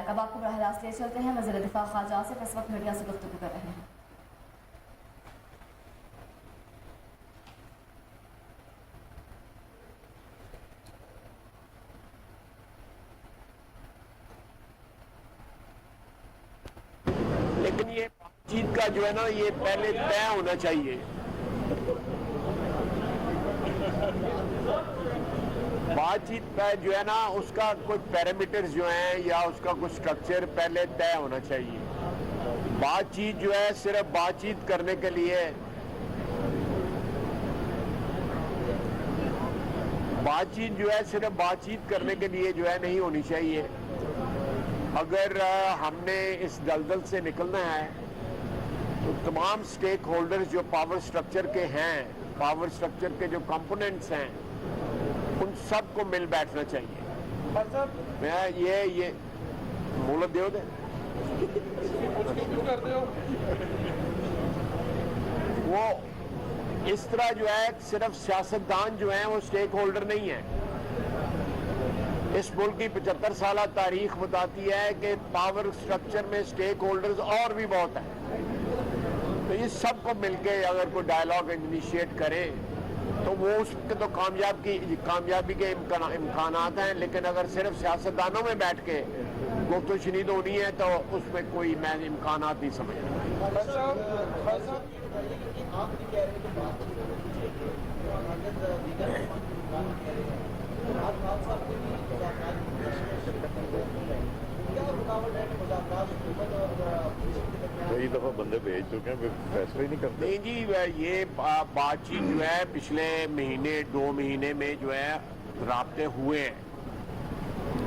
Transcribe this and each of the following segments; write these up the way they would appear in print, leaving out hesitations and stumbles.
مبارک۔ اب آپ کو براہ راست لے چلتے ہیں، وزیر دفاع خواجہ آصف اس وقت میڈیا سے گفتگو کر رہے ہیں۔ لیکن یہ بات چیت کا جو ہے نا یہ پہلے طے ہونا چاہیے۔ بات چیت کا جو ہے نا اس کا کوئی پیرامیٹرز جو ہیں یا اس کا کوئی سٹرکچر پہلے طے ہونا چاہیے۔ بات چیت جو ہے صرف بات چیت کرنے کے لیے جو ہے نہیں ہونی چاہیے۔ اگر ہم نے اس دلدل سے نکلنا ہے تو تمام سٹیک ہولڈرز جو پاور سٹرکچر کے ہیں، پاور سٹرکچر کے جو کمپوننٹس ہیں، ان سب کو مل بیٹھنا چاہیے۔ میں یہ مہلت دیو دے وہ اس طرح جو ہے صرف سیاستدان جو ہیں وہ سٹیک ہولڈر نہیں ہیں۔ اس ملک کی 75 سالہ تاریخ بتاتی ہے کہ پاور سٹرکچر میں سٹیک ہولڈرز اور بھی بہت ہیں۔ تو یہ سب کو مل کے اگر کوئی ڈائیلاگ انیشیٹ کرے تو وہ اس کے تو کامیابی کے امکانات ہیں، لیکن اگر صرف سیاستدانوں میں بیٹھ کے گفت و شنید ہونی ہے تو اس میں کوئی میں امکانات نہیں سمجھتا۔ کئی دفعہ بندے بھیج چکے ہیں، فیصلہ ہی نہیں کرتے۔ نہیں جی، یہ بات چیت جو ہے پچھلے مہینے 2 مہینے میں جو ہے رابطے ہوئے ہیں،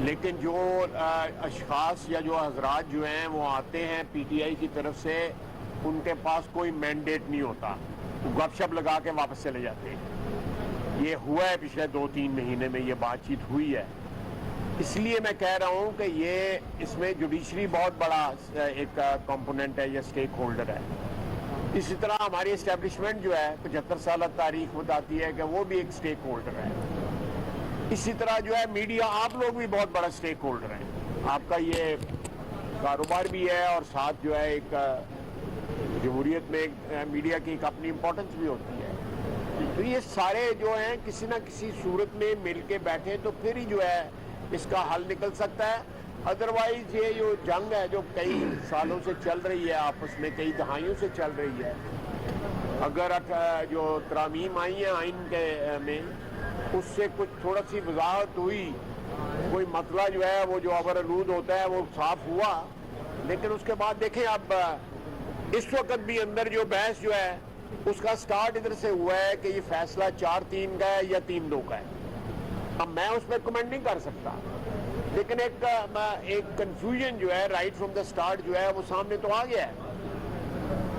لیکن جو اشخاص یا جو حضرات جو ہیں وہ آتے ہیں پی ٹی آئی کی طرف سے، ان کے پاس کوئی مینڈیٹ نہیں ہوتا، گپ شپ لگا کے واپس چلے جاتے ہیں۔ یہ ہوا ہے پچھلے 2-3 مہینے میں، یہ بات چیت ہوئی ہے۔ اس لیے میں کہہ رہا ہوں کہ اس میں جوڈیشری بہت بڑا ایک کمپوننٹ ہے یا سٹیک ہولڈر ہے۔ اسی طرح ہماری اسٹیبلشمنٹ جو ہے 75 سالہ تاریخ بتاتی ہے کہ وہ بھی ایک سٹیک ہولڈر ہے۔ اسی طرح جو ہے میڈیا، آپ لوگ بھی بہت بڑا سٹیک ہولڈر ہیں۔ آپ کا یہ کاروبار بھی ہے اور ساتھ جو ہے ایک جمہوریت میں میڈیا کی ایک اپنی امپورٹنس بھی ہوتی ہے۔ تو یہ سارے جو ہیں کسی نہ کسی صورت میں مل کے بیٹھے تو پھر ہی جو ہے اس کا حل نکل سکتا ہے۔ ادروائز یہ جو جنگ ہے جو کئی سالوں سے چل رہی ہے، آپس میں کئی دہائیوں سے چل رہی ہے، اگر جو ترامیم آئی ہیں آئین کے میں اس سے کچھ تھوڑا سی وضاحت ہوئی، کوئی مسئلہ جو ہے وہ جو اوورلود ہوتا ہے وہ صاف ہوا، لیکن اس کے بعد دیکھیں اب اس وقت بھی اندر جو بحث جو ہے اس کا سٹارٹ ادھر سے ہوا ہے کہ یہ فیصلہ 4-3 کا ہے یا 3-2 کا ہے۔ اب میں اس پہ کمنٹ نہیں کر سکتا، لیکن ایک کنفیوژن جو ہے رائٹ فرام دا سٹارٹ جو ہے وہ سامنے تو آ گیا ہے۔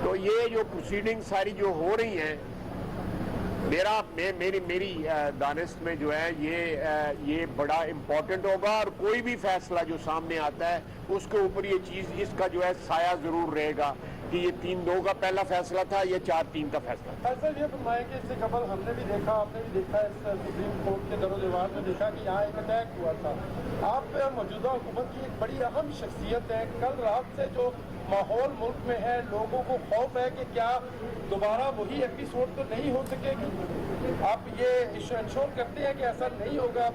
تو یہ جو پروسیڈنگ ساری جو ہو رہی ہیں، میری دانست میں جو ہے یہ بڑا امپورٹنٹ ہوگا، اور کوئی بھی فیصلہ جو سامنے آتا ہے اس کے اوپر یہ چیز اس کا جو ہے سایہ ضرور رہے گا کہ یہ 3-2 کا پہلا فیصلہ تھا یا 4-3 کا فیصلہ تھا۔ سر یہ فرمائیں کہ اس سے قبل ہم نے بھی دیکھا، آپ نے بھی دیکھا، اس سپریم کورٹ کے در و دیوار میں دیکھا کہ یہاں ایک اٹیک ہوا تھا۔ آپ موجودہ حکومت کی ایک بڑی اہم شخصیت ہے، کل رات سے جو ماحول ملک میں ہے، لوگوں کو خوف ہے کہ کیا دوبارہ وہی ایپیسوڈ تو نہیں ہو سکے گی؟ آپ یہ انشور کرتے ہیں کہ ایسا نہیں ہوگا؟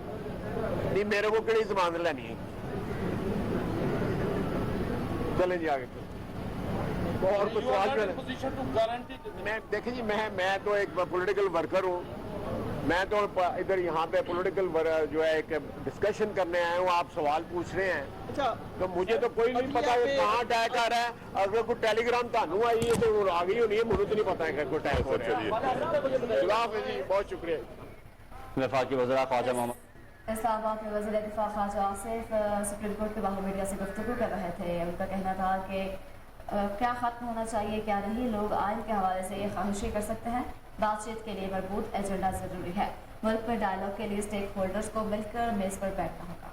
نہیں، میرے کو کڑی زبان لینی ہے۔ چلیں جی آگے۔ اور کچھ میں دیکھیں جی، میں تو ایک پولیٹیکل ورکر ہوں، میں تو ادھر یہاں پہ پولیٹیکل جو ہے ایک ڈسکشن کرنے آیا ہوں، آپ سوال پوچھ رہے ہیں تو مجھے تو کوئی نہیں پتا کہ کہاں اٹیک آ رہا ہے۔ اگر کوئی ٹیلی گرام تانوں آئی ہے تو وہ آ گئی ہونی ہے، مجھے تو نہیں پتا ہے کہ کوئی اٹیک ہو رہا ہے۔ اللہ حافظ جی، بہت شکریہ۔ وفاقی وزراء خواجہ محمد اسلام آباد میں وزیر دفاع خواجہ آصف سپریم کورٹ کے باہر میڈیا سے گفتگو کر رہے تھے۔ ان کا کہنا تھا کہ کیا ختم ہونا چاہیے کیا نہیں، لوگ آئین کے حوالے سے یہ خواہشیں کر سکتے ہیں، بات چیت کے لیے مربوط ایجنڈا ضروری ہے۔ ملک میں ڈائیلاگ کے لیے سٹیک ہولڈرز کو مل کر میز پر بیٹھنا ہوگا۔